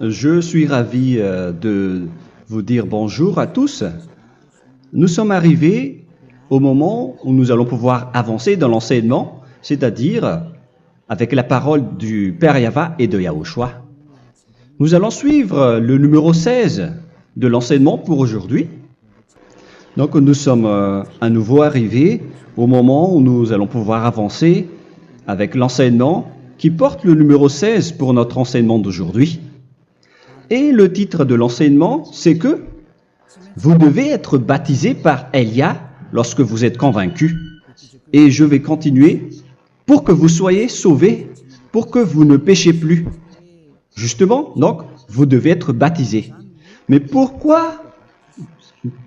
Je suis ravi de vous dire bonjour à tous. Nous sommes arrivés au moment où nous allons pouvoir avancer dans l'enseignement, c'est-à-dire avec la parole du Père Yava et de Yahushua. Nous allons suivre le numéro 16 de l'enseignement pour aujourd'hui. Donc nous sommes à nouveau arrivés au moment où nous allons pouvoir avancer avec l'enseignement qui porte le numéro 16 pour notre enseignement d'aujourd'hui. Et le titre de l'enseignement, c'est que vous devez être baptisé par Elia lorsque vous êtes convaincu. Et je vais continuer pour que vous soyez sauvés, pour que vous ne péchez plus. Justement, donc, vous devez être baptisé. Mais pourquoi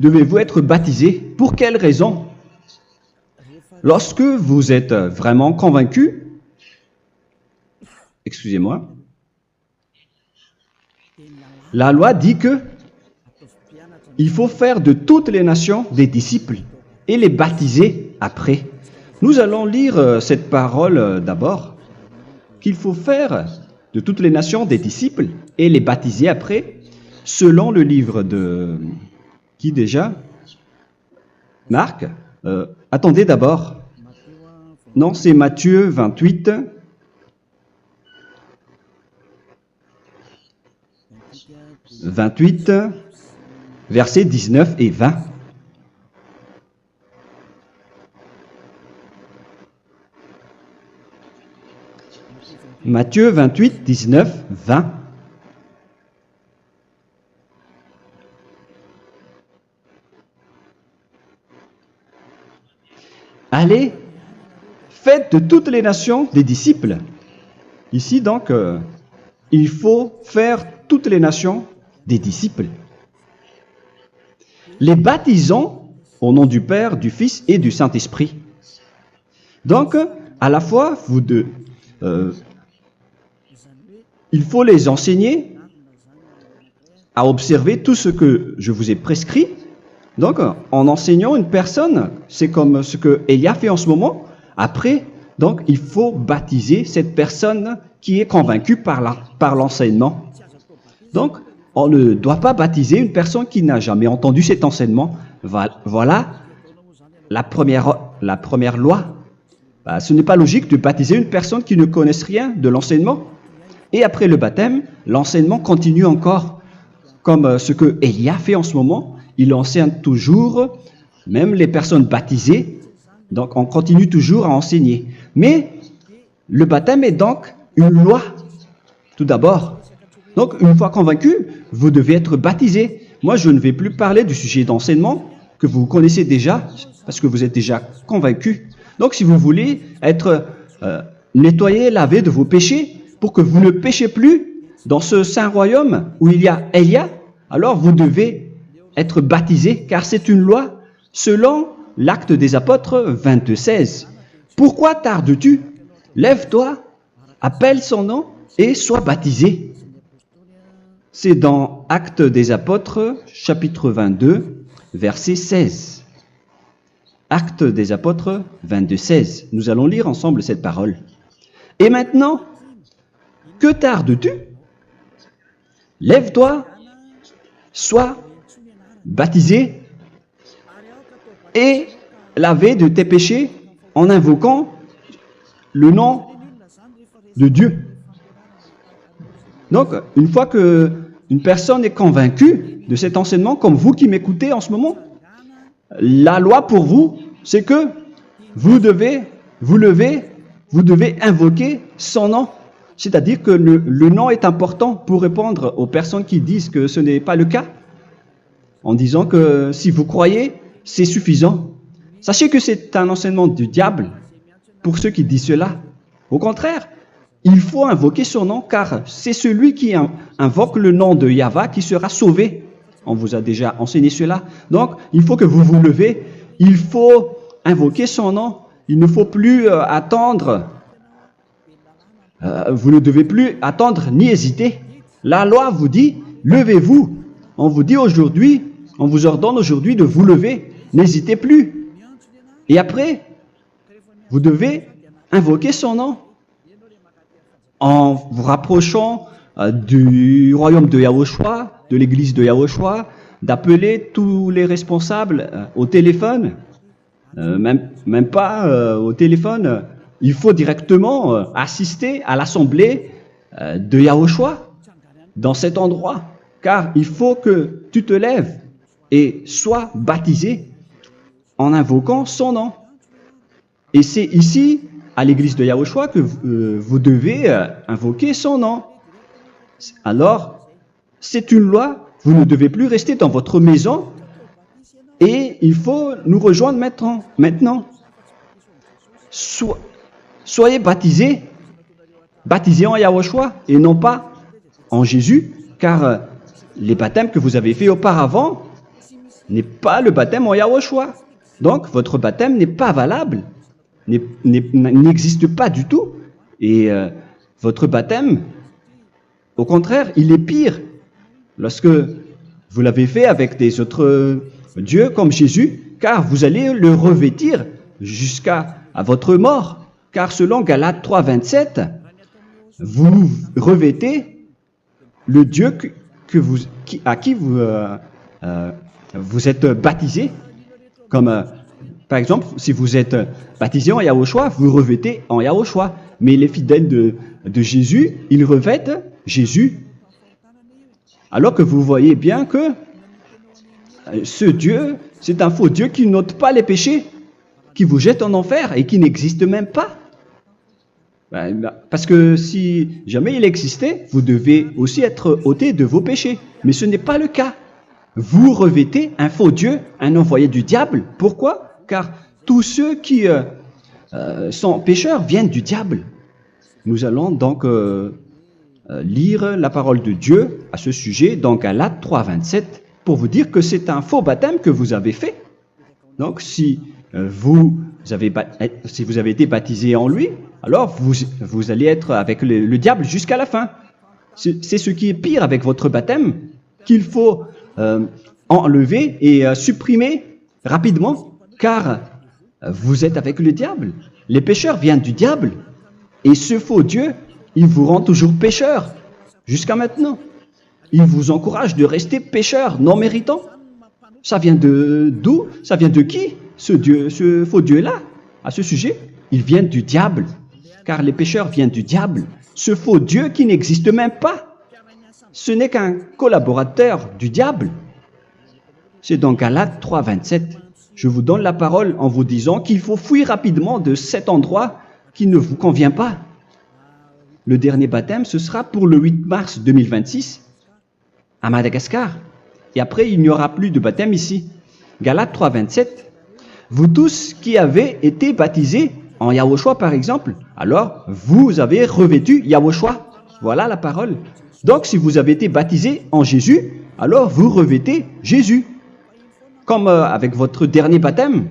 devez-vous être baptisé? Pour quelle raison? Lorsque vous êtes vraiment convaincu, excusez-moi, la loi dit que il faut faire de toutes les nations des disciples et les baptiser après. Nous allons lire cette parole d'abord, qu'il faut faire de toutes les nations des disciples et les baptiser après, selon le livre de... Qui déjà? Marc. Attendez d'abord. Non, c'est Matthieu 28. Versets 19 et 20. Matthieu 28, 19, 20. Allez, faites de toutes les nations des disciples. Ici donc, il faut faire toutes les nations des disciples. Les baptisons au nom du Père, du Fils et du Saint-Esprit. Donc, à la fois, il faut les enseigner à observer tout ce que je vous ai prescrit. Donc, en enseignant une personne, c'est comme ce que Elia fait en ce moment. Après, donc, il faut baptiser cette personne qui est convaincue par l'enseignement. Donc, on ne doit pas baptiser une personne qui n'a jamais entendu cet enseignement. Voilà la première loi. Ce n'est pas logique de baptiser une personne qui ne connaisse rien de l'enseignement. Et après le baptême, l'enseignement continue encore, comme ce que Elia fait en ce moment. Il enseigne toujours, même les personnes baptisées. Donc, on continue toujours à enseigner. Mais le baptême est donc une loi, tout d'abord. Donc, une fois convaincu, vous devez être baptisé. Moi, je ne vais plus parler du sujet d'enseignement que vous connaissez déjà, parce que vous êtes déjà convaincu. Donc, si vous voulez être nettoyé, lavé de vos péchés, pour que vous ne péchez plus dans ce saint royaume où il y a Elia, alors vous devez être baptisé, car c'est une loi selon l'Acte des Apôtres 22:16. Pourquoi tardes-tu? Lève-toi, appelle son nom et sois baptisé. C'est dans Actes des Apôtres, chapitre 22, verset 16. Actes des Apôtres 22:16. Nous allons lire ensemble cette parole. Et maintenant, que tardes-tu? Lève-toi, sois baptisé et lavé de tes péchés en invoquant le nom de Dieu. Donc, une fois qu'une personne est convaincue de cet enseignement, comme vous qui m'écoutez en ce moment, la loi pour vous, c'est que vous devez invoquer son nom. C'est-à-dire que le nom est important pour répondre aux personnes qui disent que ce n'est pas le cas, en disant que si vous croyez, c'est suffisant. Sachez que c'est un enseignement du diable pour ceux qui disent cela. Au contraire, il faut invoquer son nom, car c'est celui qui invoque le nom de Yahva qui sera sauvé. On vous a déjà enseigné cela. Donc, il faut que vous vous levez, il faut invoquer son nom. Il ne faut plus attendre. Vous ne devez plus attendre ni hésiter. La loi vous dit, levez-vous. On vous dit aujourd'hui, on vous ordonne aujourd'hui de vous lever. N'hésitez plus. Et après, vous devez invoquer son nom en vous rapprochant du royaume de Yahushua, de l'église de Yahushua, d'appeler tous les responsables au téléphone, même pas au téléphone. Il faut directement assister à l'assemblée de Yahushua dans cet endroit, car il faut que tu te lèves et sois baptisé en invoquant son nom. Et c'est ici, à l'église de Yahushua, que vous devez invoquer son nom. Alors, c'est une loi, vous ne devez plus rester dans votre maison et il faut nous rejoindre maintenant. Soyez baptisés en Yahushua et non pas en Jésus, car les baptêmes que vous avez faits auparavant n'est pas le baptême en Yahushua. Donc, votre baptême n'est pas valable, n'existe pas du tout. Et votre baptême, au contraire, il est pire lorsque vous l'avez fait avec des autres dieux comme Jésus, car vous allez le revêtir jusqu'à votre mort. Car selon Galates 3, 27, vous revêtez le Dieu à qui vous êtes baptisé. Comme par exemple, si vous êtes baptisé en Yahushua, vous revêtez en Yahushua. Mais les fidèles de Jésus, ils revêtent Jésus. Alors que vous voyez bien que ce Dieu, c'est un faux Dieu qui n'ôte pas les péchés, qui vous jette en enfer et qui n'existe même pas. Parce que si jamais il existait, vous devez aussi être ôté de vos péchés. Mais ce n'est pas le cas. Vous revêtez un faux Dieu, un envoyé du diable. Pourquoi? Car tous ceux qui sont pécheurs viennent du diable. Nous allons donc lire la parole de Dieu à ce sujet dans Galates 3, 27 pour vous dire que c'est un faux baptême que vous avez fait. Donc si vous avez été baptisé en lui, alors vous allez être avec le diable jusqu'à la fin. C'est ce qui est pire avec votre baptême qu'il faut enlever et supprimer rapidement, car vous êtes avec le diable. Les pécheurs viennent du diable, et ce faux Dieu, il vous rend toujours pécheur, jusqu'à maintenant. Il vous encourage de rester pécheur, non méritant. Ça vient d'où? Ça vient de qui, ce faux Dieu-là? À ce sujet, il vient du diable, car les pécheurs viennent du diable. Ce faux Dieu qui n'existe même pas, ce n'est qu'un collaborateur du diable. C'est dans Galates 3, 27. Je vous donne la parole en vous disant qu'il faut fuir rapidement de cet endroit qui ne vous convient pas. Le dernier baptême, ce sera pour le 8 mars 2026 à Madagascar. Et après, il n'y aura plus de baptême ici. Galates 3, 27. Vous tous qui avez été baptisés en Yahushua, par exemple, alors vous avez revêtu Yahushua. Voilà la parole. Donc, si vous avez été baptisé en Jésus, alors vous revêtez Jésus. Comme avec votre dernier baptême,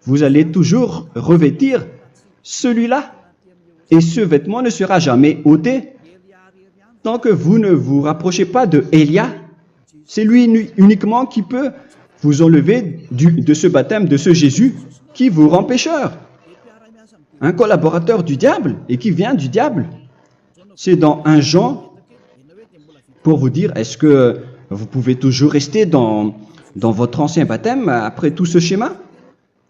vous allez toujours revêtir celui-là. Et ce vêtement ne sera jamais ôté tant que vous ne vous rapprochez pas de Élia. C'est lui uniquement qui peut vous enlever de ce baptême, de ce Jésus qui vous rend pécheur. Un collaborateur du diable et qui vient du diable. C'est dans 1 Jean, pour vous dire, est-ce que vous pouvez toujours rester dans votre ancien baptême après tout ce schéma?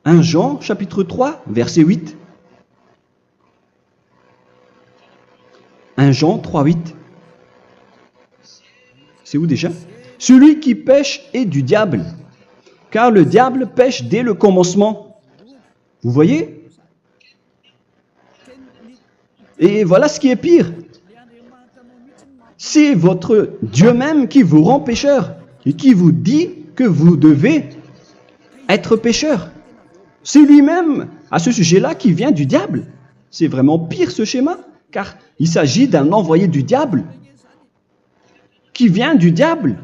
1 Jean, chapitre 3, verset 8. 1 Jean 3, 8. C'est où déjà? Celui qui pêche est du diable, car le diable pêche dès le commencement. Vous voyez? Et voilà ce qui est pire. C'est votre Dieu même qui vous rend pécheur et qui vous dit que vous devez être pécheur. C'est lui-même, à ce sujet-là, qui vient du diable. C'est vraiment pire ce schéma, car il s'agit d'un envoyé du diable qui vient du diable.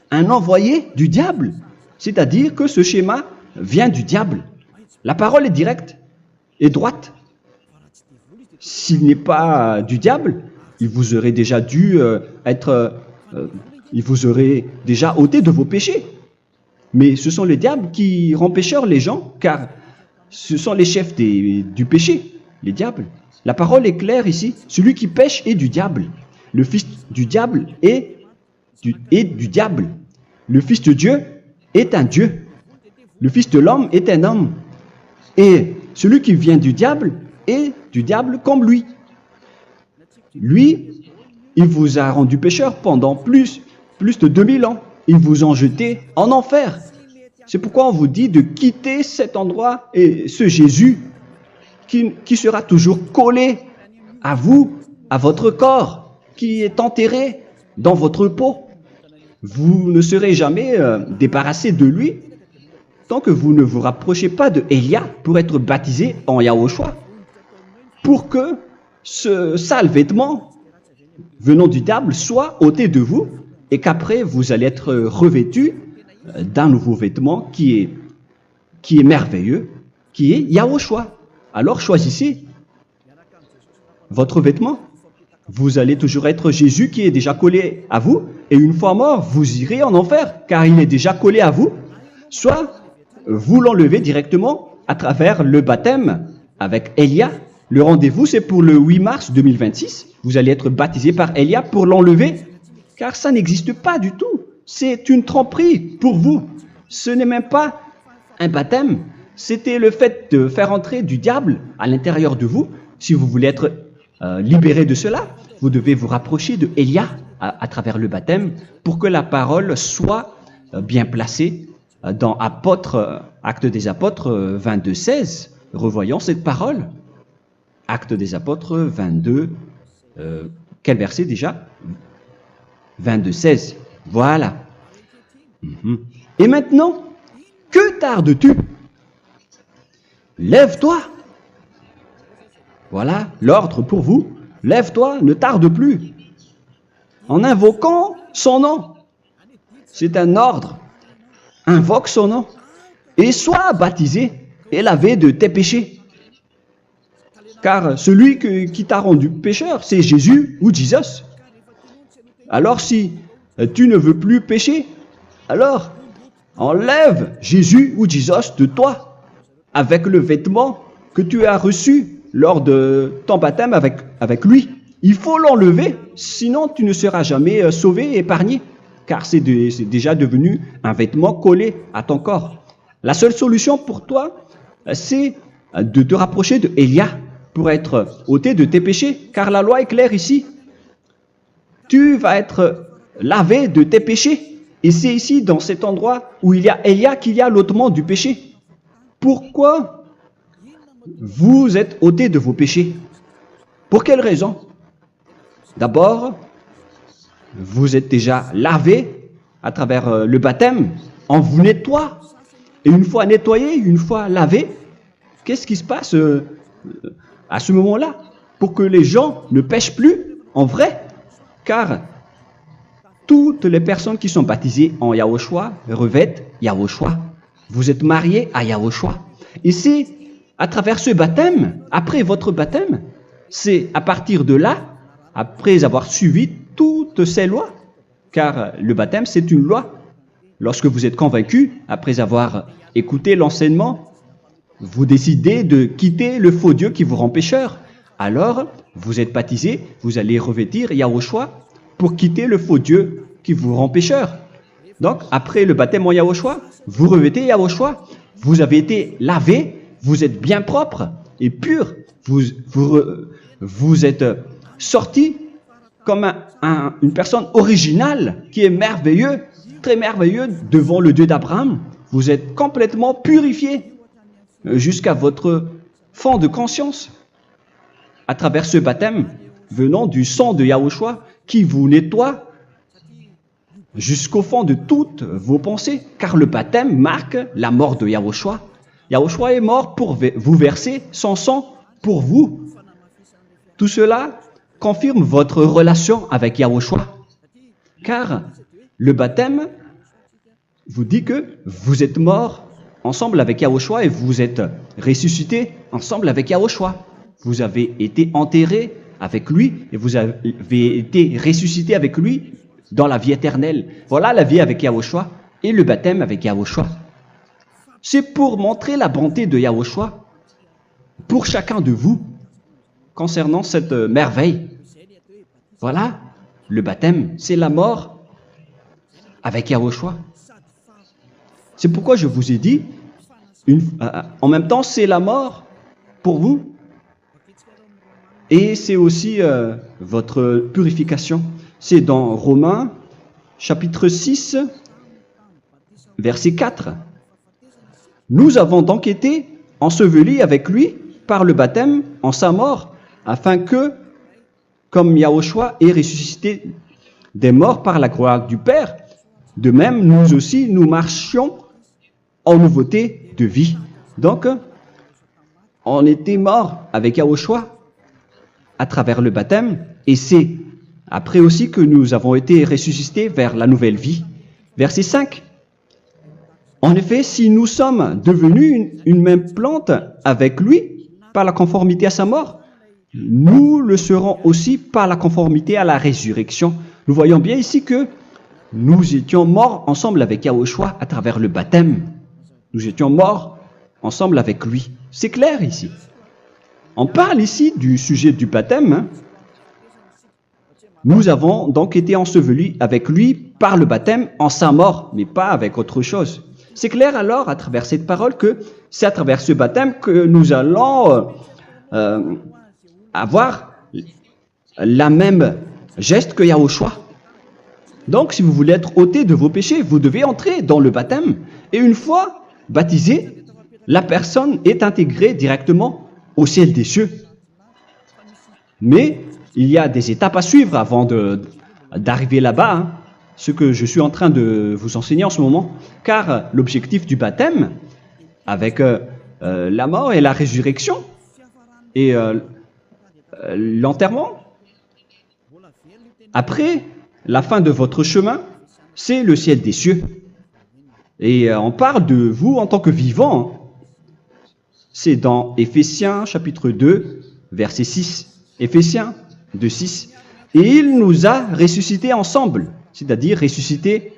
Un envoyé du diable. C'est-à-dire que ce schéma vient du diable. La parole est directe et droite. S'il n'est pas du diable, il vous aurait déjà il vous aurait déjà ôté de vos péchés. Mais ce sont les diables qui rendent pécheurs les gens, car ce sont les chefs du péché, les diables. La parole est claire ici, celui qui pêche est du diable. le fils du diable est du diable. Le fils de Dieu est un Dieu. Le fils de l'homme est un homme. Et celui qui vient du diable est du diable comme lui. Lui, il vous a rendu pécheur pendant plus de 2000 ans. Il vous a jeté en enfer. C'est pourquoi on vous dit de quitter cet endroit et ce Jésus qui sera toujours collé à vous, à votre corps, qui est enterré dans votre peau. Vous ne serez jamais débarrassé de lui tant que vous ne vous rapprochez pas de Élia pour être baptisé en Yahushua, pour que ce sale vêtement venant du diable soit ôté de vous et qu'après vous allez être revêtu d'un nouveau vêtement qui est merveilleux, qui est Yahushua. Alors choisissez votre vêtement. Vous allez toujours être Jésus qui est déjà collé à vous, et une fois mort, vous irez en enfer, car il est déjà collé à vous. Soit vous l'enlevez directement à travers le baptême avec Élia. Le rendez-vous, c'est pour le 8 mars 2026. Vous allez être baptisé par Élia pour l'enlever, car ça n'existe pas du tout. C'est une tromperie pour vous. Ce n'est même pas un baptême. C'était le fait de faire entrer du diable à l'intérieur de vous. Si vous voulez être libéré de cela, vous devez vous rapprocher de Élia à travers le baptême pour que la parole soit bien placée dans Actes des Apôtres 22, 16. Revoyons cette parole. Actes des Apôtres 22, quel verset déjà? 22, 16. Voilà. Et maintenant, que tardes-tu? Lève-toi. Voilà l'ordre pour vous. Lève-toi, ne tarde plus. En invoquant son nom. C'est un ordre. Invoque son nom. Et sois baptisé et lavé de tes péchés. Car celui qui t'a rendu pécheur, c'est Jésus ou Jesus. Alors si tu ne veux plus pécher, alors enlève Jésus ou Jesus de toi avec le vêtement que tu as reçu lors de ton baptême avec lui. Il faut l'enlever, sinon tu ne seras jamais sauvé, épargné, car c'est déjà devenu un vêtement collé à ton corps. La seule solution pour toi, c'est de te rapprocher de Élia pour être ôté de tes péchés, car la loi est claire ici. Tu vas être lavé de tes péchés, et c'est ici, dans cet endroit où il y a Élia, qu'il y a l'ôtement du péché. Pourquoi vous êtes ôté de vos péchés? Pour quelle raison? D'abord, vous êtes déjà lavé à travers le baptême. On vous nettoie. Et une fois nettoyé, une fois lavé, qu'est-ce qui se passe à ce moment-là? Pour que les gens ne pêchent plus en vrai. Car toutes les personnes qui sont baptisées en Yahushua revêtent Yahushua. Vous êtes mariés à Yahushua. Et c'est à travers ce baptême, après votre baptême, c'est à partir de là, après avoir suivi toutes ces lois, car le baptême c'est une loi. Lorsque vous êtes convaincu, après avoir écouté l'enseignement, vous décidez de quitter le faux Dieu qui vous rend pécheur. Alors, vous êtes baptisé, vous allez revêtir Yahushua pour quitter le faux Dieu qui vous rend pécheur. Donc, après le baptême en Yahushua, vous revêtez Yahushua. Vous avez été lavé, vous êtes bien propre et pur. Vous êtes sorti comme une personne originale qui est merveilleux, très merveilleux devant le Dieu d'Abraham. Vous êtes complètement purifié jusqu'à votre fond de conscience à travers ce baptême venant du sang de Yahushua qui vous nettoie jusqu'au fond de toutes vos pensées, car le baptême marque la mort de Yahushua. Yahushua est mort pour vous verser son sang pour vous. Tout cela confirme votre relation avec Yahushua, car le baptême vous dit que vous êtes mort ensemble avec Yahushua et vous êtes ressuscité ensemble avec Yahushua. Vous avez été enterré avec lui et vous avez été ressuscité avec lui dans la vie éternelle. Voilà la vie avec Yahushua et le baptême avec Yahushua. C'est pour montrer la bonté de Yahushua pour chacun de vous concernant cette merveille. Voilà le baptême, c'est la mort avec Yahushua. C'est pourquoi je vous ai dit, en même temps, c'est la mort pour vous. Et c'est aussi votre purification. C'est dans Romains, chapitre 6, verset 4. Nous avons donc été ensevelis avec lui par le baptême en sa mort, afin que, comme Yahushua est ressuscité des morts par la gloire du Père, de même, nous aussi, nous marchions en nouveauté de vie. Donc, on était morts avec Yahushua à travers le baptême, et c'est après aussi que nous avons été ressuscités vers la nouvelle vie. Verset 5. En effet, si nous sommes devenus une même plante avec lui par la conformité à sa mort, nous le serons aussi par la conformité à la résurrection. Nous voyons bien ici que nous étions morts ensemble avec Yahushua à travers le baptême. Nous étions morts ensemble avec lui. C'est clair ici. On parle ici du sujet du baptême. Nous avons donc été ensevelis avec lui par le baptême en sa mort, mais pas avec autre chose. C'est clair alors à travers cette parole que c'est à travers ce baptême que nous allons avoir la même geste que Yahushua. Donc si vous voulez être ôté de vos péchés, vous devez entrer dans le baptême. Et une fois baptisé, la personne est intégrée directement au ciel des cieux. Mais il y a des étapes à suivre avant d'arriver là-bas, ce que je suis en train de vous enseigner en ce moment, car l'objectif du baptême, avec la mort et la résurrection, et l'enterrement, après la fin de votre chemin, c'est le ciel des cieux. Et on parle de vous en tant que vivant. C'est dans Éphésiens chapitre 2, verset 6. Éphésiens 2, 6. Et il nous a ressuscités ensemble, c'est-à-dire ressuscités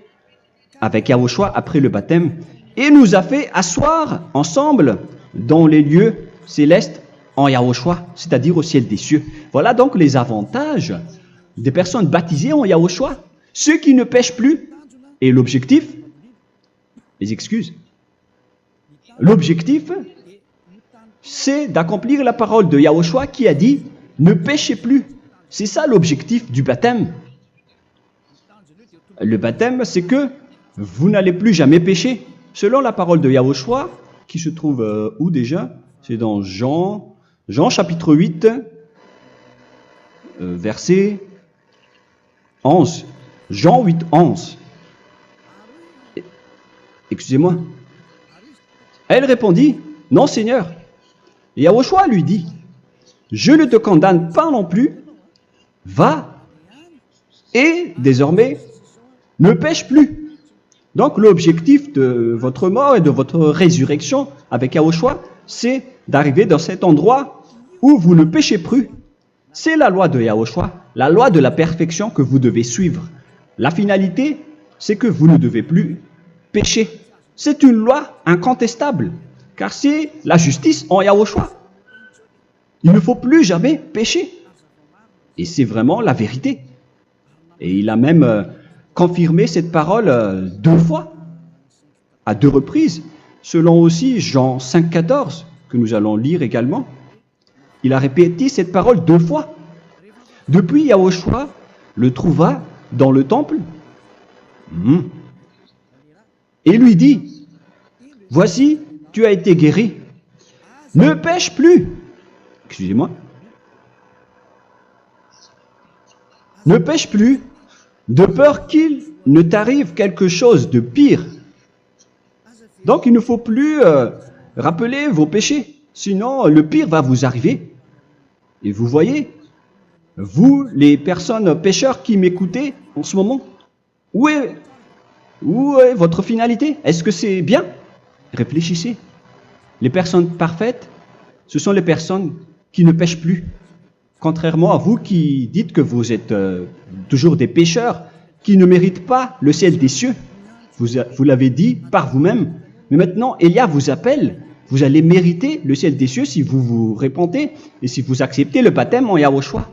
avec Yahushua après le baptême, et nous a fait asseoir ensemble dans les lieux célestes en Yahushua, c'est-à-dire au ciel des cieux. Voilà donc les avantages des personnes baptisées en Yahushua, ceux qui ne pêchent plus. Et l'objectif, les excuses, l'objectif, c'est d'accomplir la parole de Yahushua qui a dit « Ne péchez plus ». C'est ça l'objectif du baptême. Le baptême, c'est que vous n'allez plus jamais pécher. Selon la parole de Yahushua, qui se trouve où déjà? C'est dans Jean chapitre 8, verset 11. Jean 8, 11. Excusez-moi. Elle répondit « Non, Seigneur ». Et Yahushua lui dit « Je ne te condamne pas non plus, va et désormais ne pêche plus ». Donc l'objectif de votre mort et de votre résurrection avec Yahushua, c'est d'arriver dans cet endroit où vous ne péchez plus. C'est la loi de Yahushua, la loi de la perfection que vous devez suivre. La finalité, c'est que vous ne devez plus pécher. C'est une loi incontestable, car c'est la justice en Yahushua. Il ne faut plus jamais pécher. Et c'est vraiment la vérité. Et il a même confirmé cette parole 2 fois, à 2 reprises, selon aussi Jean 5, 14, que nous allons lire également. Il a répété cette parole 2 fois. Depuis, Yahushua le trouva dans le temple et lui dit « Voici, tu as été guéri. Ne pêche plus. » Excusez-moi. Ne pêche plus, de peur qu'il ne t'arrive quelque chose de pire. Donc, il ne faut plus rappeler vos péchés, sinon le pire va vous arriver. Et vous voyez, vous, les personnes pécheurs qui m'écoutez en ce moment, où est votre finalité? Est-ce que c'est bien? Réfléchissez. Les personnes parfaites, ce sont les personnes qui ne pêchent plus. Contrairement à vous qui dites que vous êtes toujours des pécheurs, qui ne méritent pas le ciel des cieux. Vous l'avez dit par vous-même. Mais maintenant, Élia vous appelle. Vous allez mériter le ciel des cieux si vous vous repentez et si vous acceptez le baptême en Yahushua.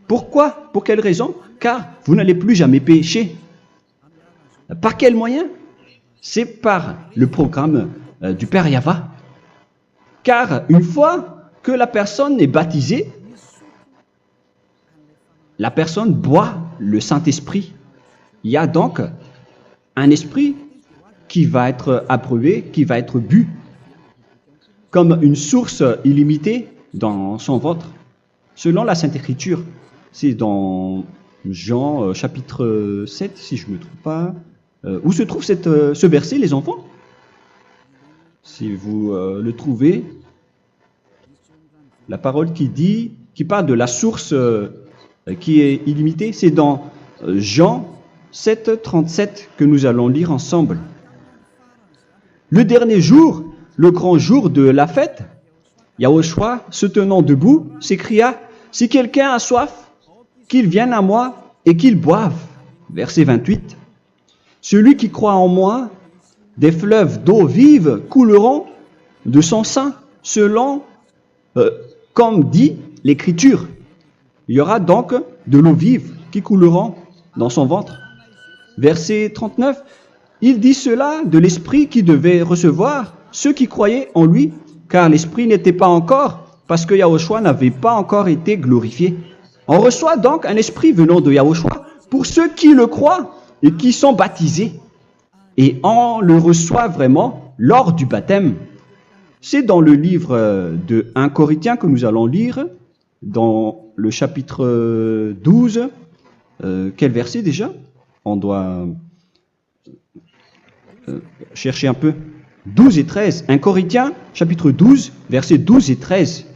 Pourquoi? Pour quelle raison? car vous n'allez plus jamais pécher. Par quel moyen? C'est par le programme du Père Yahva. Car une fois que la personne est baptisée, la personne boit le Saint-Esprit. Il y a donc un esprit qui va être approuvé, qui va être bu, comme une source illimitée dans son ventre, selon la Sainte Écriture. C'est dans Jean chapitre 7, si je ne me trompe pas. Où se trouve ce verset, les enfants? Si vous le trouvez, la parole qui parle de la source qui est illimitée, c'est dans Jean 7, 37 que nous allons lire ensemble. Le dernier jour, le grand jour de la fête, Yahushua, se tenant debout, s'écria, « Si quelqu'un a soif, qu'il vienne à moi et qu'il boive. » Verset 28. « Celui qui croit en moi, des fleuves d'eau vive couleront de son sein, selon, comme dit l'Écriture. » Il y aura donc de l'eau vive qui couleront dans son ventre. Verset 39. Il dit cela de l'Esprit qui devait recevoir ceux qui croyaient en lui, car l'Esprit n'était pas encore, parce que Yahushua n'avait pas encore été glorifié. On reçoit donc un Esprit venant de Yahushua pour ceux qui le croient et qui sont baptisés. Et on le reçoit vraiment lors du baptême. C'est dans le livre de 1 Corinthiens que nous allons lire, dans le chapitre 12. Quel verset déjà? On doit chercher un peu. 12 et 13. 1 Corinthiens, chapitre 12, versets 12 et 13.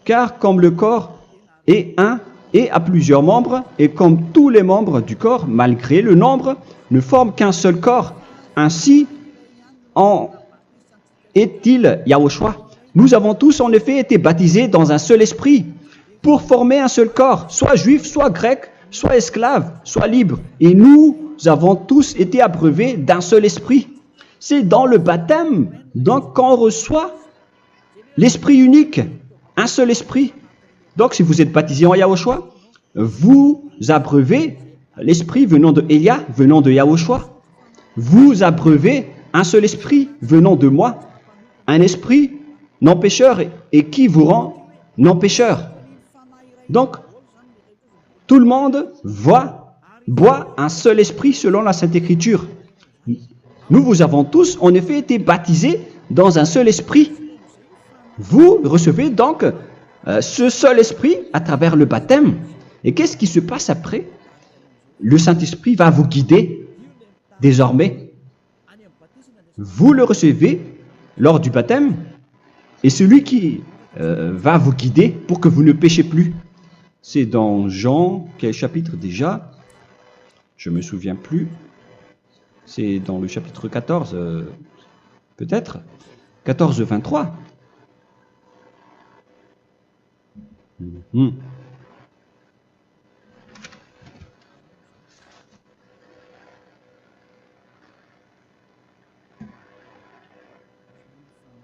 Car comme le corps est un et a plusieurs membres, et comme tous les membres du corps, malgré le nombre, ne forment qu'un seul corps, ainsi en est-il Yahushua. Nous avons tous en effet été baptisés dans un seul esprit, pour former un seul corps, soit juif, soit grec, soit esclave, soit libre. Et nous avons tous été abreuvés d'un seul esprit. C'est dans le baptême, donc, qu'on reçoit l'esprit unique, un seul esprit. Donc, si vous êtes baptisé en Yahushua, vous abreuvez l'esprit venant de Elia, venant de Yahushua. Vous abreuvez un seul esprit venant de moi, un esprit non pécheur et qui vous rend non pécheur. Donc, tout le monde boit un seul esprit selon la Sainte Écriture. Nous vous avons tous en effet été baptisés dans un seul esprit. Vous recevez donc ce seul esprit à travers le baptême. Et qu'est-ce qui se passe après? Le Saint-Esprit va vous guider désormais. Vous le recevez lors du baptême et celui qui va vous guider pour que vous ne péchez plus. C'est dans Jean, quel chapitre déjà? Je ne me souviens plus. C'est dans le chapitre 14, peut-être. 14, 23.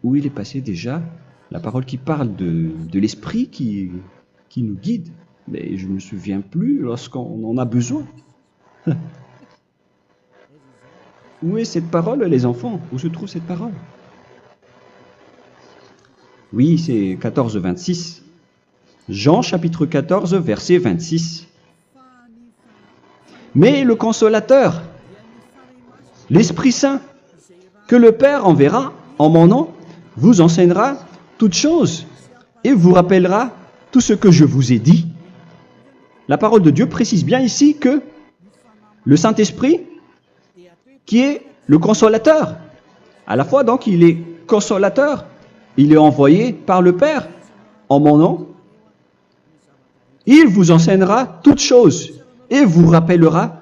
Où il est passé déjà? La parole qui parle de l'esprit qui nous guide. Mais je ne me souviens plus lorsqu'on en a besoin. Où est cette parole, les enfants? Où se trouve cette parole? Oui, c'est 14, 26. Jean chapitre 14, verset 26. Mais le consolateur, l'Esprit Saint, que le Père enverra en mon nom, vous enseignera toutes choses et vous rappellera tout ce que je vous ai dit. La parole de Dieu précise bien ici que le Saint-Esprit, qui est le consolateur, à la fois donc il est consolateur, il est envoyé par le Père en mon nom, il vous enseignera toutes choses et vous rappellera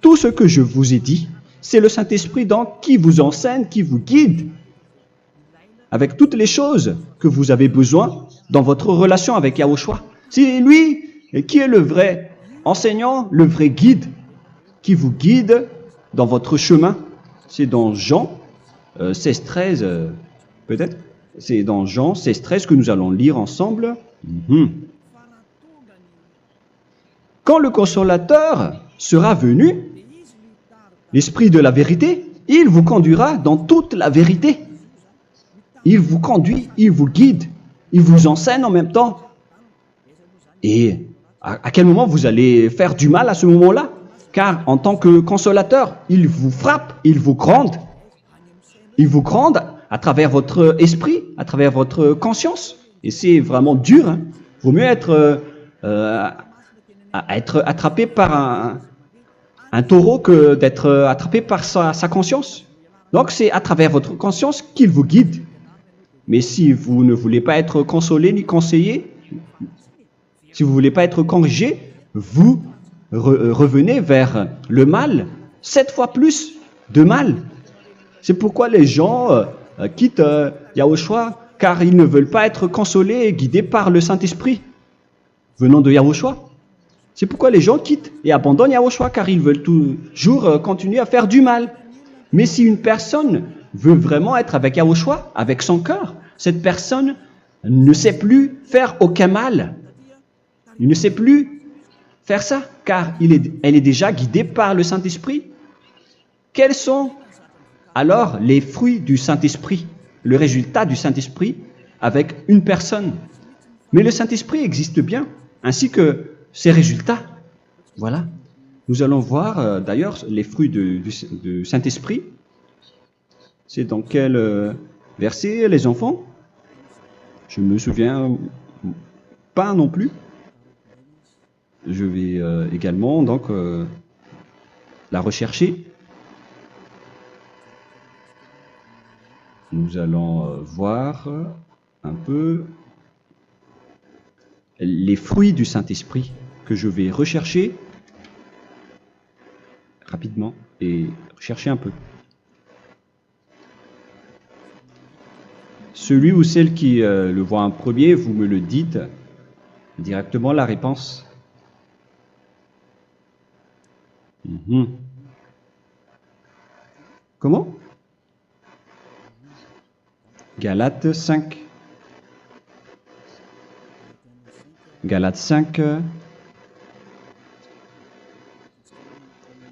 tout ce que je vous ai dit. C'est le Saint-Esprit donc qui vous enseigne, qui vous guide avec toutes les choses que vous avez besoin dans votre relation avec Yahushua. C'est lui qui est le vrai enseignant, le vrai guide, qui vous guide dans votre chemin. C'est dans Jean 16, 13, peut-être. C'est dans Jean 16, 13 que nous allons lire ensemble. Quand le consolateur sera venu, l'Esprit de la vérité, il vous conduira dans toute la vérité. Il vous conduit, il vous guide, il vous enseigne en même temps. Et à quel moment vous allez faire du mal à ce moment-là? Car en tant que consolateur, il vous frappe, il vous gronde. Il vous gronde à travers votre esprit, à travers votre conscience. Et c'est vraiment dur. Hein. Il vaut mieux être attrapé par un taureau que d'être attrapé par sa conscience. Donc c'est à travers votre conscience qu'il vous guide. Mais si vous ne voulez pas être consolé ni conseillé, si vous ne voulez pas être corrigé, vous revenez vers le mal, 7 fois plus de mal. C'est pourquoi les gens quittent Yahushua, car ils ne veulent pas être consolés et guidés par le Saint-Esprit venant de Yahushua. C'est pourquoi les gens quittent et abandonnent Yahushua, car ils veulent toujours continuer à faire du mal. Mais si une personne veut vraiment être avec Yahushua, avec son cœur, cette personne ne sait plus faire aucun mal. Il ne sait plus faire ça, car elle est déjà guidée par le Saint-Esprit. Quels sont alors les fruits du Saint-Esprit, le résultat du Saint-Esprit avec une personne? Mais le Saint-Esprit existe bien, ainsi que ses résultats. Voilà. Nous allons voir d'ailleurs les fruits du Saint-Esprit. C'est dans quel verset, les enfants? Je ne me souviens pas non plus. Je vais également donc la rechercher. Nous allons voir un peu les fruits du Saint-Esprit que je vais rechercher rapidement et rechercher un peu. Celui ou celle qui le voit en premier, vous me le dites directement la réponse. Comment? Galates 5. Galates 5.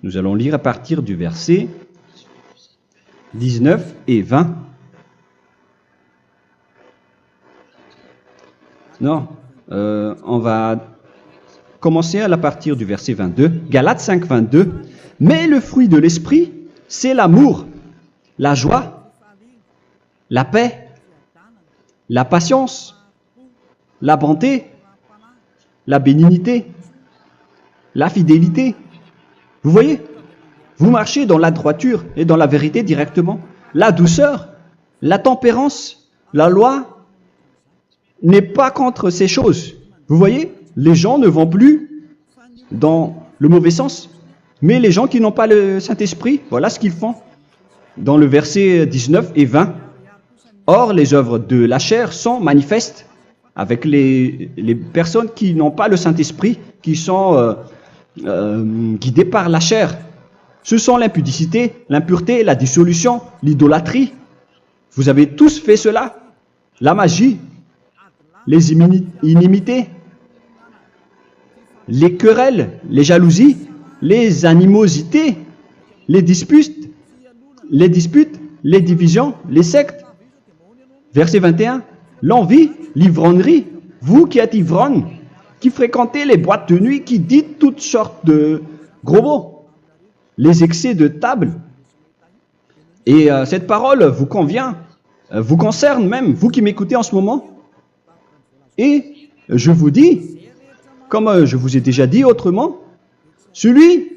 Nous allons lire à partir du verset 19 et 20. Non, on va commencer à partir du verset 22. Galates 5, 22. Mais le fruit de l'esprit, c'est l'amour, la joie, la paix, la patience, la bonté, la bénignité, la fidélité. Vous voyez, vous marchez dans la droiture et dans la vérité directement. La douceur, la tempérance, la loi n'est pas contre ces choses. Vous voyez, les gens ne vont plus dans le mauvais sens. Mais les gens qui n'ont pas le Saint-Esprit, voilà ce qu'ils font. Dans le verset 19 et 20. Or, les œuvres de la chair sont manifestes avec les personnes qui n'ont pas le Saint-Esprit, qui sont guidées par la chair. Ce sont l'impudicité, l'impureté, la dissolution, l'idolâtrie. Vous avez tous fait cela. La magie, les inimités, les querelles, les jalousies, les animosités, les disputes, les divisions, les sectes. Verset 21, l'envie, l'ivrognerie, vous qui êtes ivrognes, qui fréquentez les boîtes de nuit, qui dites toutes sortes de gros mots, les excès de table. Et cette parole vous convient, vous concerne même, vous qui m'écoutez en ce moment. Et je vous dis, comme je vous ai déjà dit autrement, celui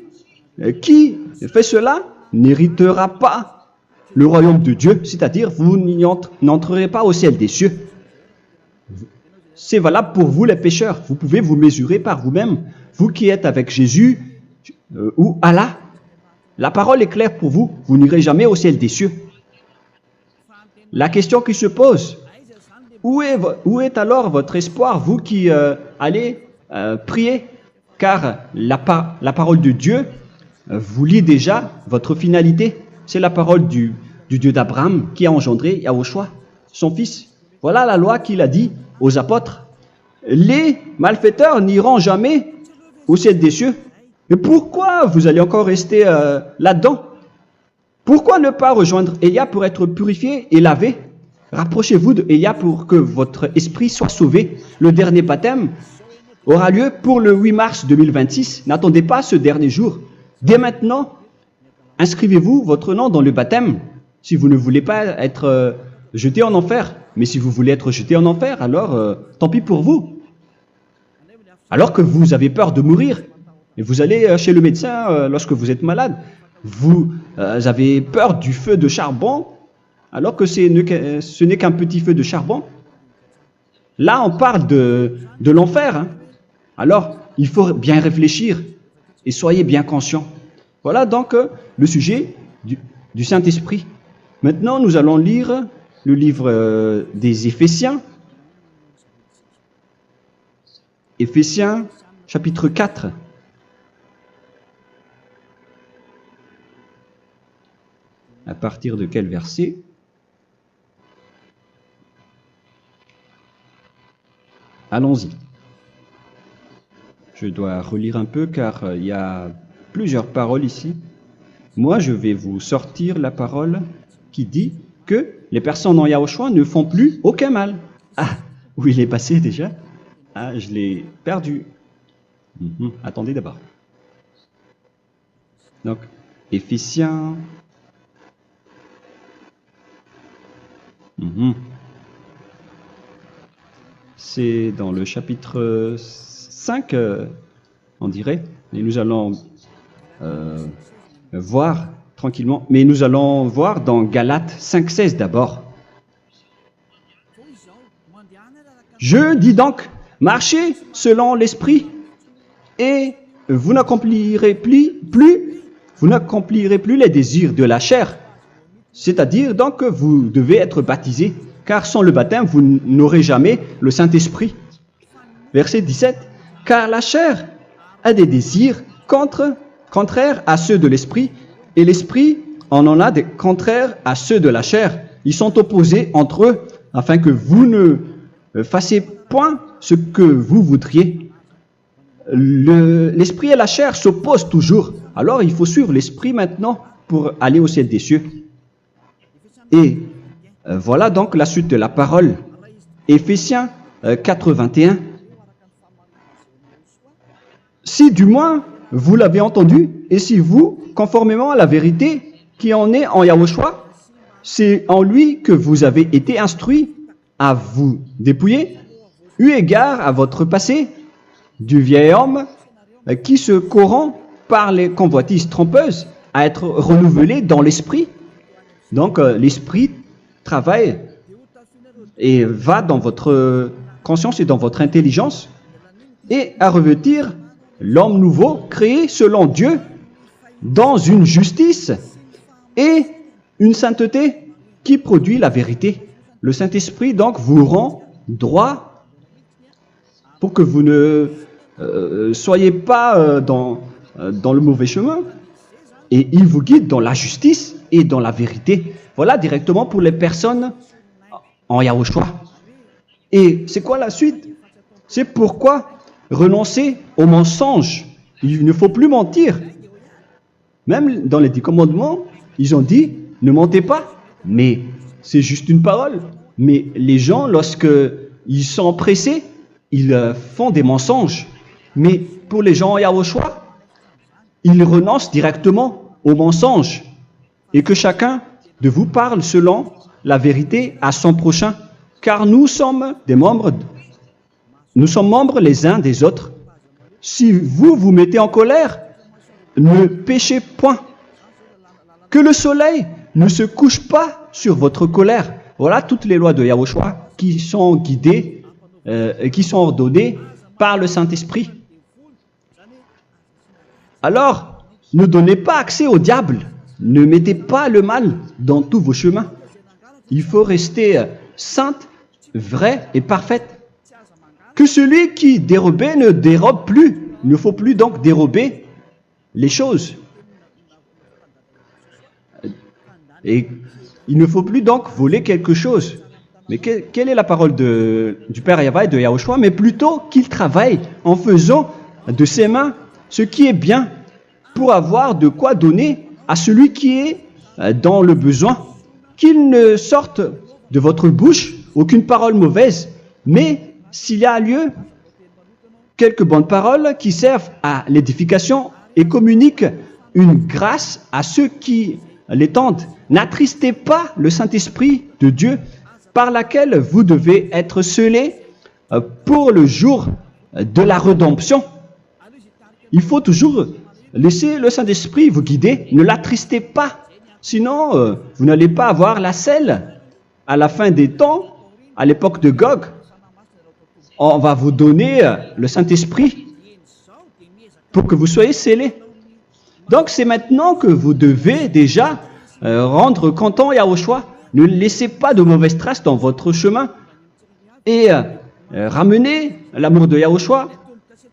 qui fait cela n'héritera pas le royaume de Dieu, c'est-à-dire vous n'entrerez pas au ciel des cieux. C'est valable pour vous les pécheurs. Vous pouvez vous mesurer par vous-même, vous qui êtes avec Jésus ou Allah. La parole est claire pour vous, vous n'irez jamais au ciel des cieux. La question qui se pose, où est alors votre espoir, vous qui allez prier? Car la parole de Dieu vous lit déjà votre finalité. C'est la parole du Dieu d'Abraham qui a engendré Yahushua, son fils. Voilà la loi qu'il a dit aux apôtres. Les malfaiteurs n'iront jamais au ciel des cieux. Mais pourquoi vous allez encore rester là-dedans? Pourquoi ne pas rejoindre Élia pour être purifié et lavé? Rapprochez-vous de Élia pour que votre esprit soit sauvé. Le dernier baptême aura lieu pour le 8 mars 2026. N'attendez pas ce dernier jour. Dès maintenant, inscrivez-vous votre nom dans le baptême si vous ne voulez pas être jeté en enfer. Mais si vous voulez être jeté en enfer, alors tant pis pour vous. Alors que vous avez peur de mourir, et vous allez chez le médecin lorsque vous êtes malade, vous avez peur du feu de charbon, alors que ce n'est qu'un petit feu de charbon. Là, on parle de l'enfer. Hein. Alors, il faut bien réfléchir et soyez bien conscients. Voilà donc le sujet du Saint-Esprit. Maintenant, nous allons lire le livre des Éphésiens. Éphésiens, chapitre 4. À partir de quel verset? Allons-y. Je dois relire un peu car il y a plusieurs paroles ici. Moi, je vais vous sortir la parole qui dit que les personnes en Yahushua ne font plus aucun mal. Ah, où il est passé déjà? Ah, je l'ai perdu. Attendez d'abord. Donc, Éphésiens. C'est dans le chapitre 5, on dirait. Et nous allons voir tranquillement. Mais nous allons voir dans Galates 5,16 d'abord. Je dis donc, marchez selon l'esprit et vous n'accomplirez plus les désirs de la chair. C'est-à-dire donc que vous devez être baptisé, car sans le baptême, vous n'aurez jamais le Saint-Esprit. Verset 17. Car la chair a des désirs contraires à ceux de l'esprit, et l'esprit en a des contraires à ceux de la chair. Ils sont opposés entre eux, afin que vous ne fassiez point ce que vous voudriez. L'esprit et la chair s'opposent toujours. Alors il faut suivre l'esprit maintenant pour aller au ciel des cieux. Et voilà donc la suite de la parole. Éphésiens 4:21. Si du moins vous l'avez entendu, et si vous, conformément à la vérité qui en est en Yahushua, c'est en lui que vous avez été instruits à vous dépouiller, eu égard à votre passé, du vieil homme qui se corrompt par les convoitises trompeuses, à être renouvelé dans l'esprit. Donc l'esprit travaille et va dans votre conscience et dans votre intelligence et à revêtir l'homme nouveau créé selon Dieu dans une justice et une sainteté qui produit la vérité. Le Saint-Esprit donc vous rend droit pour que vous ne soyez pas dans le mauvais chemin et il vous guide dans la justice et dans la vérité. Voilà directement pour les personnes en Yahushua. Et c'est quoi la suite? C'est pourquoi renoncer au mensonge. Il ne faut plus mentir. Même dans les 10 commandements, ils ont dit ne mentez pas. Mais c'est juste une parole. Mais les gens, lorsqu'ils sont pressés, ils font des mensonges. Mais pour les gens en Yahushua, ils renoncent directement au mensonge. Et que chacun de vous parle selon la vérité à son prochain. Car nous sommes des membres. Nous sommes membres les uns des autres. Si vous vous mettez en colère, ne péchez point. Que le soleil ne se couche pas sur votre colère. Voilà toutes les lois de Yahushua qui sont guidées, qui sont ordonnées par le Saint-Esprit. Alors, ne donnez pas accès au diable. Ne mettez pas le mal dans tous vos chemins. Il faut rester sainte, vraie et parfaite. Que celui qui dérobait ne dérobe plus. Il ne faut plus donc dérober les choses. Et il ne faut plus donc voler quelque chose. Mais quelle est la parole du Père Yahweh et de Yahushua? Mais plutôt qu'il travaille en faisant de ses mains ce qui est bien pour avoir de quoi donner à celui qui est dans le besoin. Qu'il ne sorte de votre bouche aucune parole mauvaise, mais s'il y a lieu, quelques bonnes paroles qui servent à l'édification et communiquent une grâce à ceux qui l'étendent. N'attristez pas le Saint-Esprit de Dieu par laquelle vous devez être scellés pour le jour de la rédemption. Il faut toujours laisser le Saint-Esprit vous guider, ne l'attristez pas, sinon vous n'allez pas avoir la selle. À la fin des temps, à l'époque de Gog, on va vous donner le Saint-Esprit pour que vous soyez scellés. Donc c'est maintenant que vous devez déjà rendre content Yahushua. Ne laissez pas de mauvaises traces dans votre chemin et ramenez l'amour de Yahushua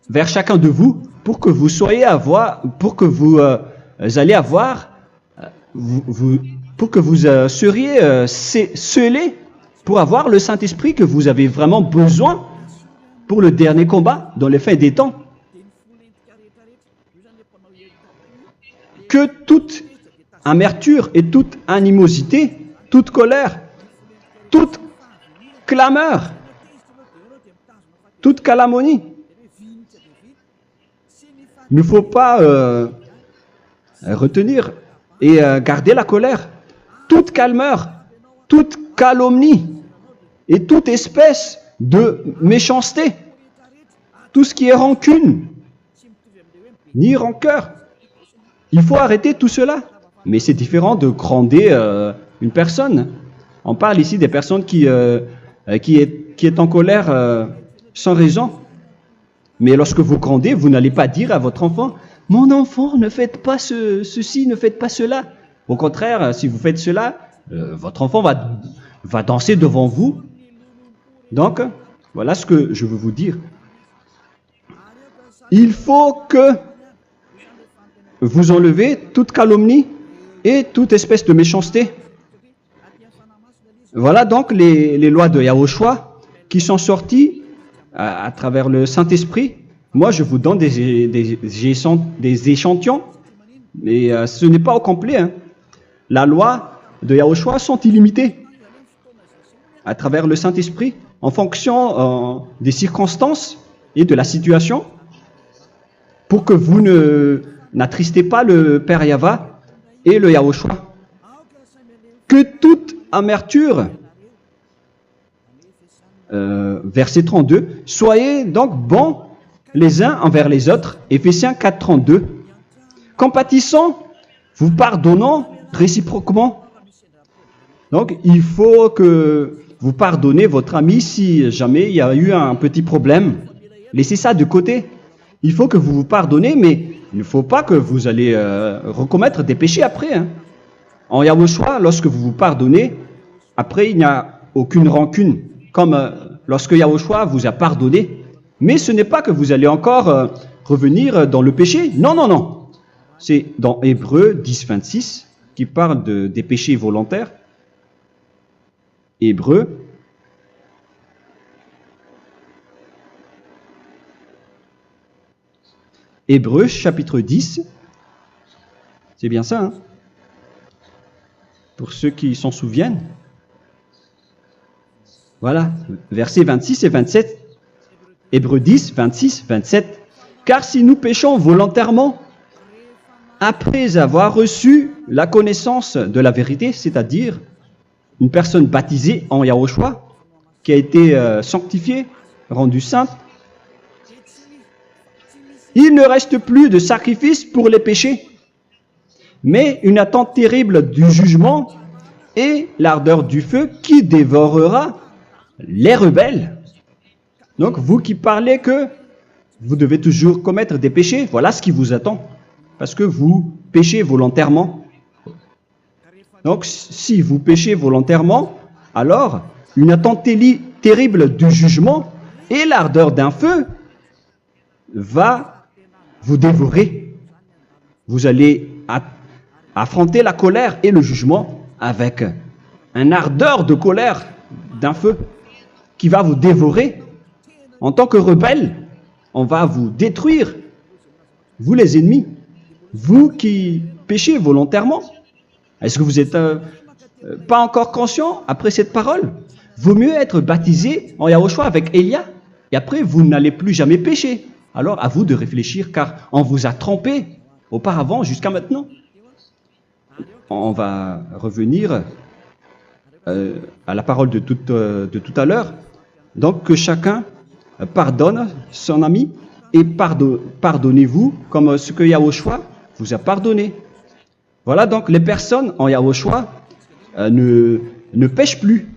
vers chacun de vous pour que vous soyez seriez scellés pour avoir le Saint-Esprit que vous avez vraiment besoin pour le dernier combat dans les fins des temps. Que toute amertume et toute animosité, toute colère, toute clameur, toute calomnie, il ne faut pas retenir et garder la colère. Toute calmeur, toute calomnie et toute espèce de méchanceté, tout ce qui est rancune, ni rancœur. Il faut arrêter tout cela. Mais c'est différent de gronder une personne. On parle ici des personnes qui est en colère sans raison. Mais lorsque vous grondez, vous n'allez pas dire à votre enfant, « Mon enfant, ne faites pas ceci, ne faites pas cela. » Au contraire, si vous faites cela, votre enfant va danser devant vous. Donc, voilà ce que je veux vous dire. Il faut que vous enlevez toute calomnie et toute espèce de méchanceté. Voilà donc les lois de Yahushua qui sont sorties à travers le Saint-Esprit. Moi, je vous donne des échantillons, mais ce n'est pas au complet. Hein. La loi de Yahushua sont illimitées à travers le Saint-Esprit en fonction des circonstances et de la situation pour que vous n'attristez pas le Père Yahva et le Yahushua. Que toute amertume, verset 32, soyez donc bons les uns envers les autres, Éphésiens 4, 32, compatissant, vous pardonnant réciproquement. Donc, il faut que vous pardonnez votre ami si jamais il y a eu un petit problème. Laissez ça de côté. Il faut que vous vous pardonnez, mais il ne faut pas que vous allez recommettre des péchés après. Hein. En Yahushua, lorsque vous vous pardonnez, après il n'y a aucune rancune, comme lorsque Yahushua vous a pardonné. Mais ce n'est pas que vous allez encore revenir dans le péché. Non, non, non. C'est dans Hébreux 10, 26 qui parle des péchés volontaires. Hébreux. Hébreux chapitre 10. C'est bien ça, hein? Pour ceux qui s'en souviennent. Voilà, versets 26 et 27. Hébreux 10, 26, 27. Car si nous péchons volontairement, après avoir reçu la connaissance de la vérité, c'est-à-dire une personne baptisée en Yahushua, qui a été sanctifiée, rendue sainte, il ne reste plus de sacrifice pour les péchés, mais une attente terrible du jugement et l'ardeur du feu qui dévorera les rebelles. Donc, vous qui parlez que vous devez toujours commettre des péchés, voilà ce qui vous attend, parce que vous péchez volontairement. Donc, si vous péchez volontairement, alors une attente terrible du jugement et l'ardeur d'un feu va vous dévorer. Vous allez affronter la colère et le jugement avec une ardeur de colère d'un feu qui va vous dévorer. En tant que rebelle, on va vous détruire, vous les ennemis, vous qui péchez volontairement. Est-ce que vous n'êtes pas encore conscient après cette parole? Vaut mieux être baptisé en Yahushua avec Elia, et après vous n'allez plus jamais pécher. Alors à vous de réfléchir, car on vous a trompé auparavant jusqu'à maintenant. On va revenir à la parole de tout à l'heure. Donc que chacun pardonne son ami et pardonnez-vous comme ce que Yahushua vous a pardonné. Voilà donc les personnes en Yahushua ne pêchent plus.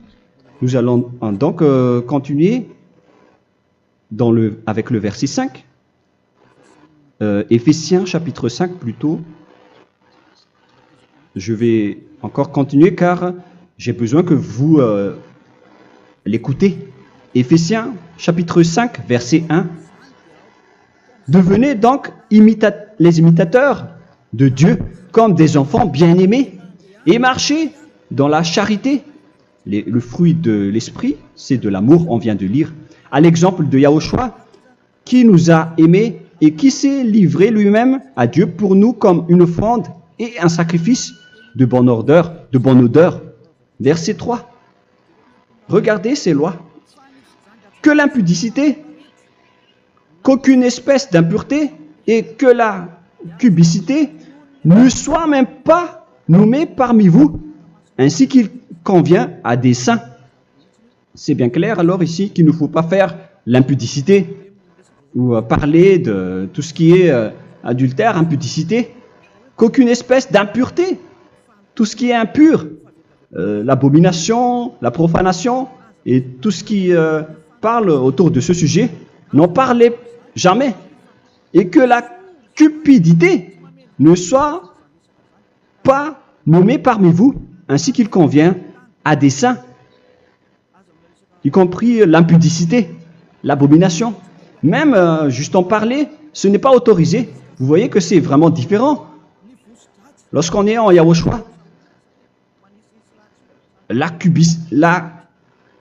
Nous allons donc continuer avec le verset 5. Éphésiens chapitre 5 plutôt. Je vais encore continuer car j'ai besoin que vous l'écoutez. Éphésiens chapitre 5 verset 1. Devenez donc les imitateurs de Dieu comme des enfants bien-aimés et marchez dans la charité. Le fruit de l'esprit, c'est de l'amour, on vient de lire, à l'exemple de Yahushua, qui nous a aimés et qui s'est livré lui-même à Dieu pour nous comme une offrande et un sacrifice de bonne odeur. Verset 3. Regardez ces lois. Que l'impudicité, qu'aucune espèce d'impureté et que la cubicité ne soient même pas nommés parmi vous, ainsi qu'il convient à des saints. C'est bien clair alors ici qu'il ne faut pas faire l'impudicité ou parler de tout ce qui est adultère, impudicité, qu'aucune espèce d'impureté, tout ce qui est impur, l'abomination, la profanation et tout ce qui parle autour de ce sujet, n'en parlez jamais. Et que la cupidité ne soit pas nommée parmi vous, ainsi qu'il convient à des saints, y compris l'impudicité, l'abomination. Même juste en parler, ce n'est pas autorisé. Vous voyez que c'est vraiment différent. Lorsqu'on est en Yahushua, la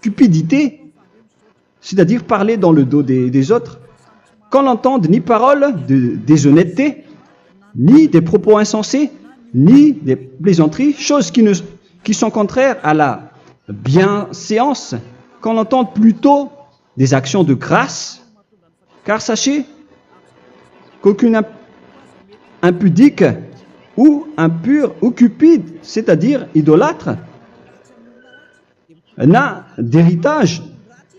cupidité, c'est-à-dire parler dans le dos des autres, qu'on n'entende ni parole de déshonnêteté, ni des propos insensés, ni des plaisanteries, choses qui sont contraires à la bienséance, qu'on entende plutôt des actions de grâce, car sachez qu'aucune impudique ou impure ou cupide, c'est-à-dire idolâtre, n'a d'héritage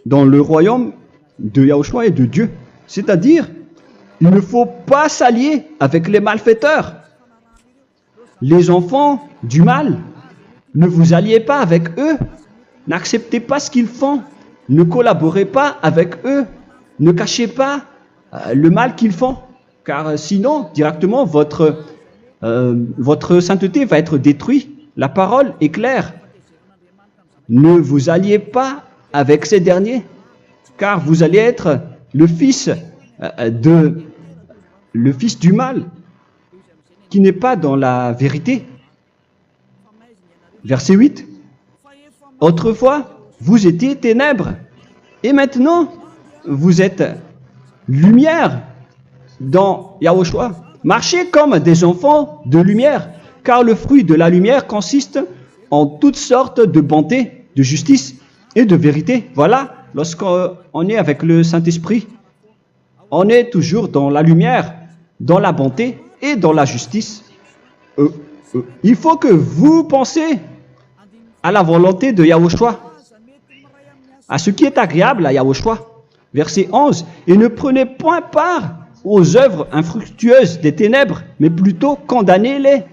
dans le royaume de Yahushua et de Dieu. C'est-à-dire, il ne faut pas s'allier avec les malfaiteurs. Les enfants du mal, ne vous alliez pas avec eux. N'acceptez pas ce qu'ils font. Ne collaborez pas avec eux. Ne cachez pas le mal qu'ils font. Car sinon, directement, votre sainteté va être détruite. La parole est claire. Ne vous alliez pas avec ces derniers, car vous allez être le fils du mal, qui n'est pas dans la vérité. Verset 8. Autrefois, vous étiez ténèbres, et maintenant, vous êtes lumière dans Yahushua. Marchez comme des enfants de lumière, car le fruit de la lumière consiste en toutes sortes de bonté, de justice et de vérité. Voilà, lorsqu'on est avec le Saint-Esprit, on est toujours dans la lumière, dans la bonté et dans la justice. Il faut que vous pensiez à la volonté de Yahushua, à ce qui est agréable à Yahushua. Verset 11. Et ne prenez point part aux œuvres infructueuses des ténèbres, mais plutôt condamnez-les.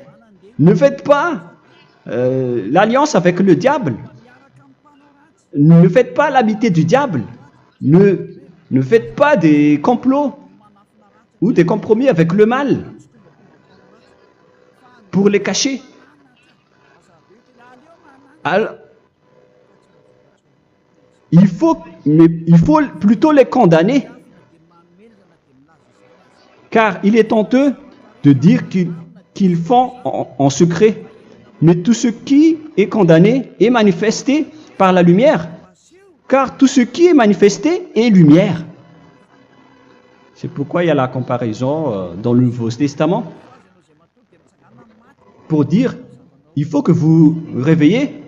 Ne faites pas l'alliance avec le diable. Ne faites pas l'amitié du diable. Ne faites pas des complots ou des compromis avec le mal pour les cacher. Alors, il faut plutôt les condamner, car il est honteux de dire qu'ils font en secret. Mais tout ce qui est condamné est manifesté par la lumière, car tout ce qui est manifesté est lumière. C'est pourquoi il y a la comparaison dans le Nouveau Testament pour dire il faut que vous réveillez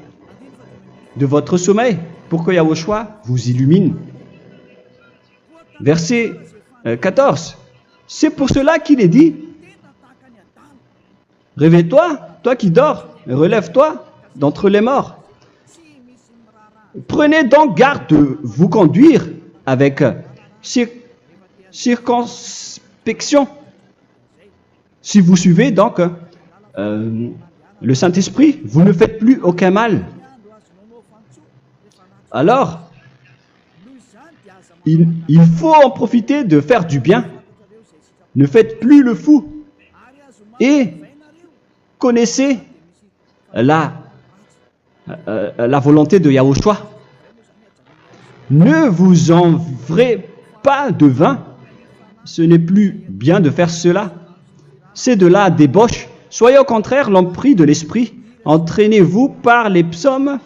de votre sommeil pour que Yahushua vous illumine. Verset 14. C'est pour cela qu'il est dit réveille-toi, toi qui dors, relève-toi d'entre les morts. Prenez donc garde de vous conduire avec circonspection. Si vous suivez donc le Saint-Esprit, vous ne faites plus aucun mal. Alors, il faut en profiter de faire du bien. Ne faites plus le fou. Et connaissez la volonté de Yahushua. Ne vous envrez pas de vin. Ce n'est plus bien de faire cela. C'est de la débauche. Soyez au contraire l'empris de l'esprit. Entraînez-vous par des psaumes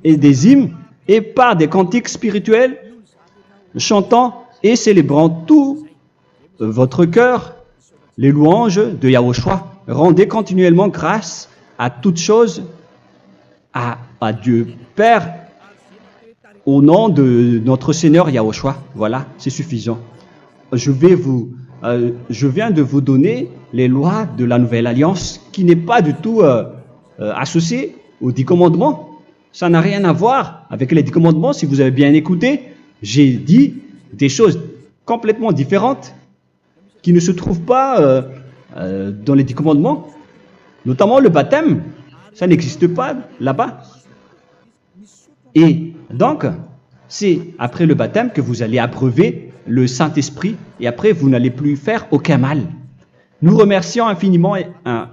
et des hymnes et par des cantiques spirituels, chantant et célébrant tout votre cœur les louanges de Yahushua. Rendez continuellement grâce à toutes choses à Dieu Père au nom de notre Seigneur Yahushua. Voilà, c'est suffisant. Je viens de vous donner les lois de la Nouvelle Alliance qui n'est pas du tout associée aux 10 commandements. Ça n'a rien à voir avec les 10 commandements. Si vous avez bien écouté, j'ai dit des choses complètement différentes qui ne se trouvent pas dans les 10 commandements. Notamment le baptême, ça n'existe pas là-bas. Et donc, c'est après le baptême que vous allez abreuver le Saint-Esprit et après vous n'allez plus faire aucun mal. Nous remercions infiniment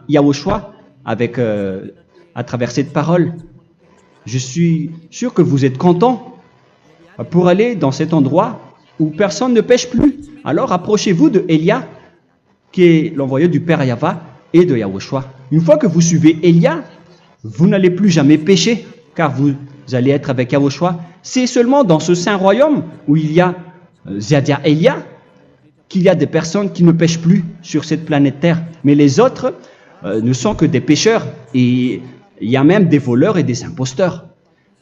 Yahushua à travers cette parole. Je suis sûr que vous êtes contents pour aller dans cet endroit où personne ne pêche plus. Alors approchez-vous de Élia, qui est l'envoyé du Père Yahva et de Yahushua. Une fois que vous suivez Élia, vous n'allez plus jamais pécher, car vous allez être avec Yahushua. C'est seulement dans ce saint royaume où il y a Ziadia Elia qu'il y a des personnes qui ne pêchent plus sur cette planète Terre. Mais les autres ne sont que des pécheurs et il y a même des voleurs et des imposteurs.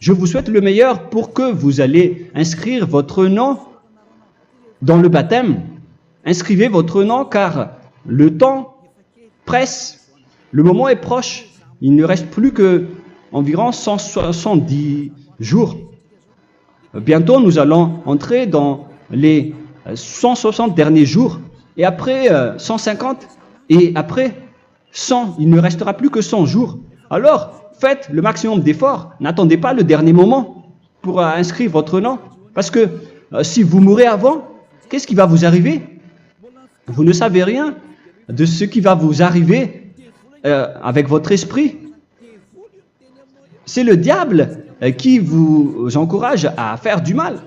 Je vous souhaite le meilleur pour que vous allez inscrire votre nom dans le baptême. Inscrivez votre nom car le temps presse, le moment est proche. Il ne reste plus que environ 170 jours. Bientôt, nous allons entrer dans les 160 derniers jours, et après 150, et après 100, il ne restera plus que 100 jours. Alors, faites le maximum d'efforts, n'attendez pas le dernier moment pour inscrire votre nom, parce que si vous mourrez avant, qu'est-ce qui va vous arriver? Vous ne savez rien de ce qui va vous arriver avec votre esprit. C'est le diable qui vous encourage à faire du mal.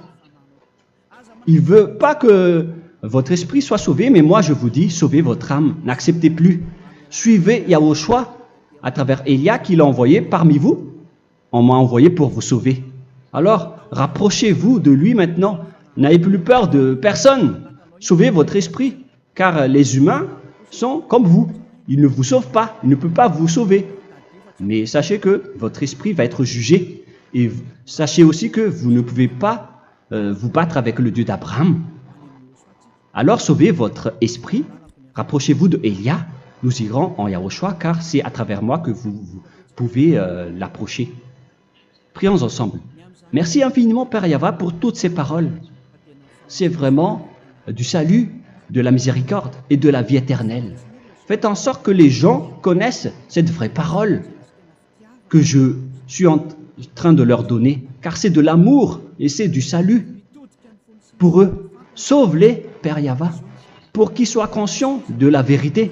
Il ne veut pas que votre esprit soit sauvé, mais moi je vous dis, sauvez votre âme, n'acceptez plus. Suivez Yahushua à travers Élia qu'il a envoyé parmi vous. On m'a envoyé pour vous sauver. Alors, rapprochez-vous de lui maintenant. N'ayez plus peur de personne. Sauvez votre esprit, car les humains sont comme vous. Ils ne vous sauvent pas, ils ne peuvent pas vous sauver. Mais sachez que votre esprit va être jugé. Et sachez aussi que vous ne pouvez pas vous battre avec le Dieu d'Abraham. Alors sauvez votre esprit, rapprochez-vous de Élia, nous irons en Yahushua, car c'est à travers moi que vous pouvez l'approcher. Prions ensemble. Merci infiniment Père Yahva pour toutes ces paroles. C'est vraiment du salut, de la miséricorde et de la vie éternelle. Faites en sorte que les gens connaissent cette vraie parole que je suis en train de leur donner, car c'est de l'amour et c'est du salut pour eux. Sauve-les, Père Yahva, pour qu'ils soient conscients de la vérité.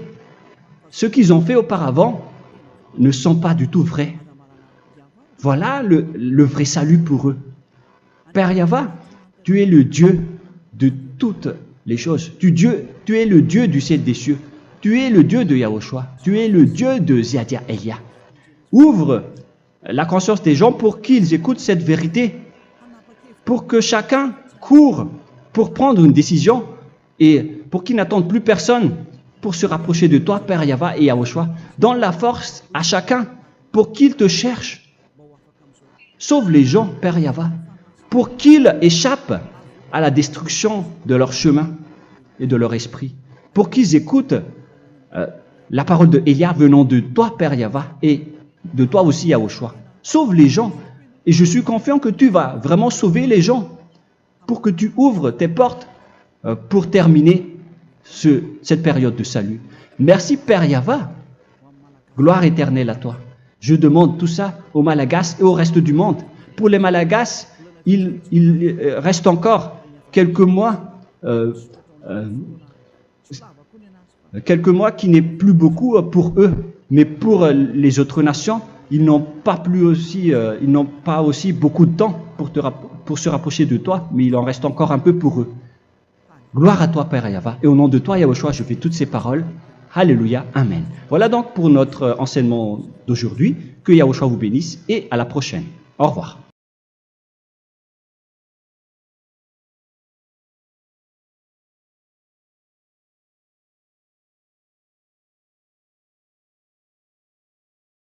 Ce qu'ils ont fait auparavant ne sont pas du tout vrais. Voilà le vrai salut pour eux. Père Yahva, tu es le Dieu de toutes les choses. Tu es le Dieu du ciel des cieux. Tu es le Dieu de Yahushua. Tu es le Dieu de Ziadia Elia. Ouvre la conscience des gens pour qu'ils écoutent cette vérité, pour que chacun court pour prendre une décision et pour qu'ils n'attendent plus personne pour se rapprocher de toi, Père Yahweh et Yahushua. Donne la force à chacun pour qu'ils te cherchent. Sauve les gens, Père Yahweh, pour qu'ils échappent à la destruction de leur chemin et de leur esprit, pour qu'ils écoutent la parole de Elia venant de toi, Père Yahweh, et de toi aussi, Yahushua. Sauve les gens, et je suis confiant que tu vas vraiment sauver les gens, pour que tu ouvres tes portes pour terminer cette période de salut. Merci, Père Yahweh. Gloire éternelle à toi. Je demande tout ça aux Malagasy et au reste du monde. Pour les Malagasy, il reste encore quelques mois qui n'est plus beaucoup pour eux, mais pour les autres nations, ils n'ont pas aussi beaucoup de temps pour se rapprocher de toi, mais il en reste encore un peu pour eux. Gloire à toi, Père Yahweh, et au nom de toi, Yahushua, je fais toutes ces paroles. Alléluia, Amen. Voilà donc pour notre enseignement d'aujourd'hui. Que Yahushua vous bénisse et à la prochaine. Au revoir.